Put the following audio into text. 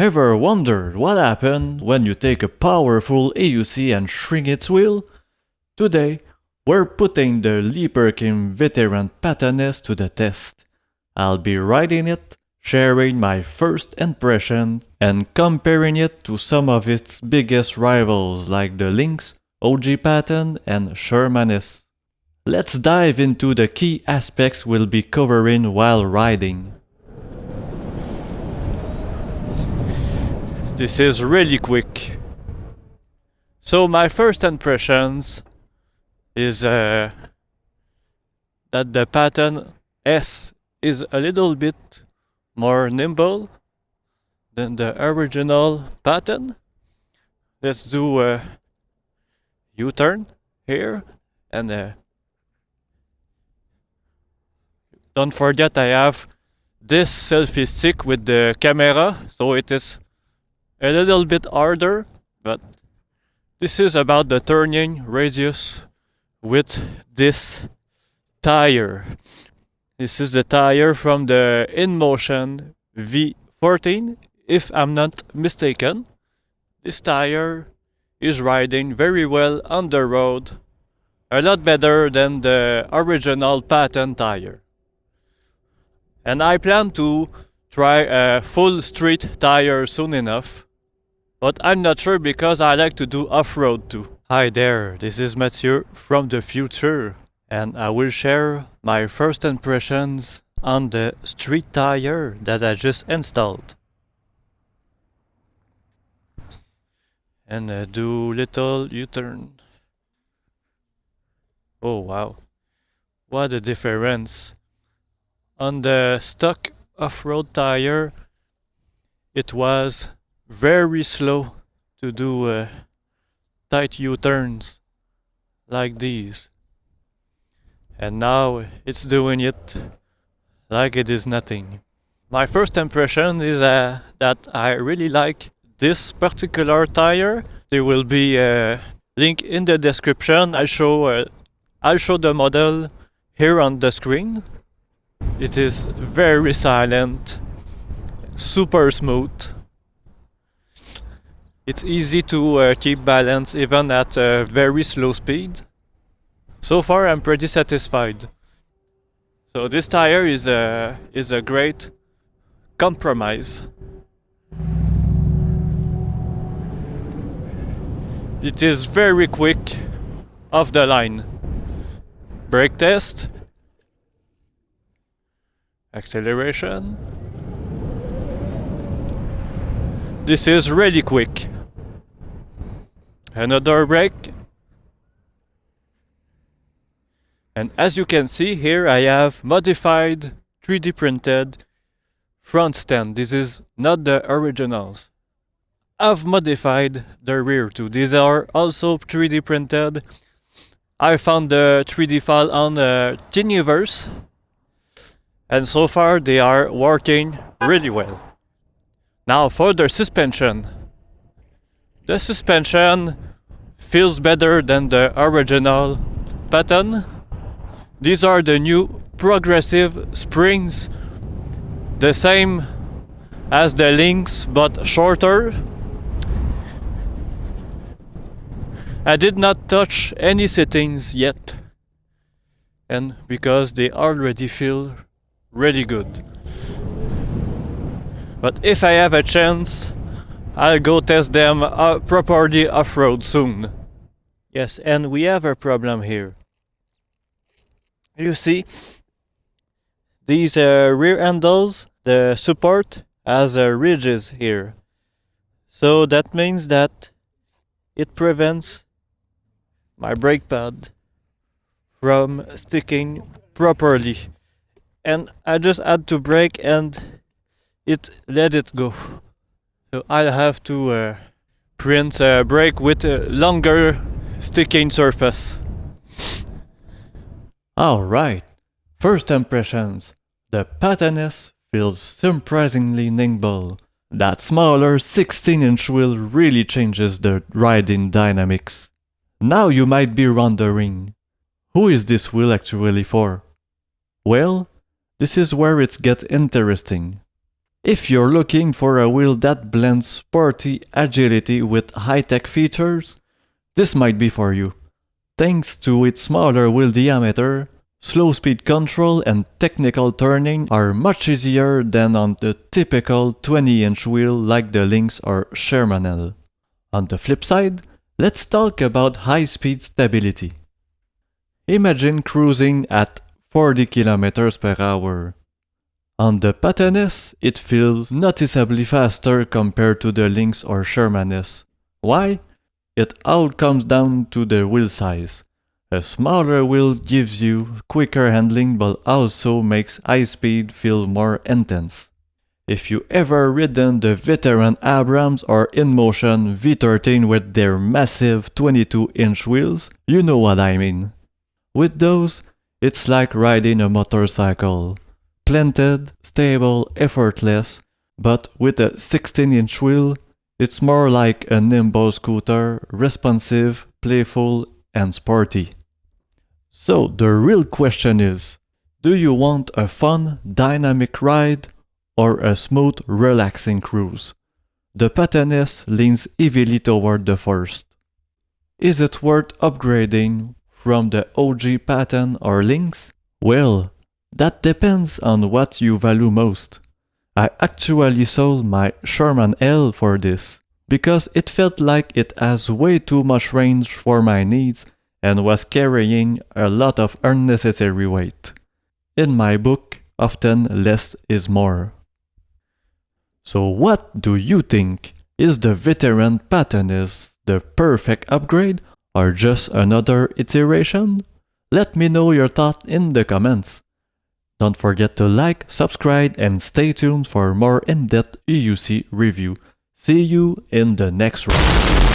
Ever wondered what happened when you take a powerful AUC and shrink its wheel? Today, we're putting the Leaper King Veteran Patton-S to the test. I'll be riding it, sharing my first impression, and comparing it to some of its biggest rivals like the Lynx, OG Patton, and Sherman-S. Let's dive into the key aspects we'll be covering while riding. This is really quick. So my first impressions is that the Patton-S is a little bit more nimble than the original Patton. Let's do a U-turn here, and don't forget I have this selfie stick with the camera, so it is a little bit harder, but this is about the turning radius with this tire. This is the tire from the InMotion V14, if I'm not mistaken. This tire is riding very well on the road, a lot better than the original Patton tire. And I plan to try a full street tire soon enough, but I'm not sure because I like to do off-road too. Hi there, this is Mathieu from the future, and I will share my first impressions on the street tire that I just installed. And do little U-turn. Oh wow, what a difference. On the stock off-road tire, it was very slow to do tight U-turns like these. And now it's doing it like it is nothing. My first impression is that I really like this particular tire. There will be a link in the description. I'll show the model here on the screen. It is very silent, super smooth. It's easy to keep balance even at a very slow speed. So far I'm pretty satisfied. So this tire is a great compromise. It is very quick off the line. Brake test. Acceleration. This is really quick. Another brake. And as you can see here, I have modified 3D printed front stand. This is not the originals. I've modified the rear too. These are also 3D printed. I found the 3D file on Thingiverse, and so far they are working really well. Now for the suspension. The suspension feels better than the original Patton. These are the new progressive springs, the same as the Lynx but shorter. I did not touch any settings yet, and because they already feel really good. But if I have a chance, I'll go test them properly off-road soon. Yes, and we have a problem here. You see, these rear handles, the support has ridges here. So that means that it prevents my brake pad from sticking properly. And I just had to brake and it let it go. So I'll have to print a brake with a longer sticking surface. Alright, first impressions. The Patton-S feels surprisingly nimble. That smaller 16-inch wheel really changes the riding dynamics. Now you might be wondering, who is this wheel actually for? Well, this is where it gets interesting. If you're looking for a wheel that blends sporty agility with high-tech features, this might be for you. Thanks to its smaller wheel diameter, slow speed control and technical turning are much easier than on the typical 20-inch wheel like the Lynx or Sherman L. On the flip side, let's talk about high-speed stability. Imagine cruising at 40 km per hour. On the Patton-S, it feels noticeably faster compared to the Lynx or Sherman S. Why? It all comes down to the wheel size. A smaller wheel gives you quicker handling but also makes high speed feel more intense. If you ever ridden the Veteran Abrams or InMotion V13 with their massive 22-inch wheels, you know what I mean. With those, it's like riding a motorcycle. Planted, stable, effortless, but with a 16-inch wheel, it's more like a nimble scooter, responsive, playful, and sporty. So the real question is, do you want a fun, dynamic ride or a smooth, relaxing cruise? The Patton-S leans heavily toward the first. Is it worth upgrading from the OG Patton or Lynx? Well, that depends on what you value most. I actually sold my Sherman L for this, because it felt like it has way too much range for my needs and was carrying a lot of unnecessary weight. In my book, often less is more. So what do you think? Is the Veteran Patton-S the perfect upgrade or just another iteration? Let me know your thoughts in the comments. Don't forget to like, subscribe, and stay tuned for more in-depth EUC review. See you in the next round.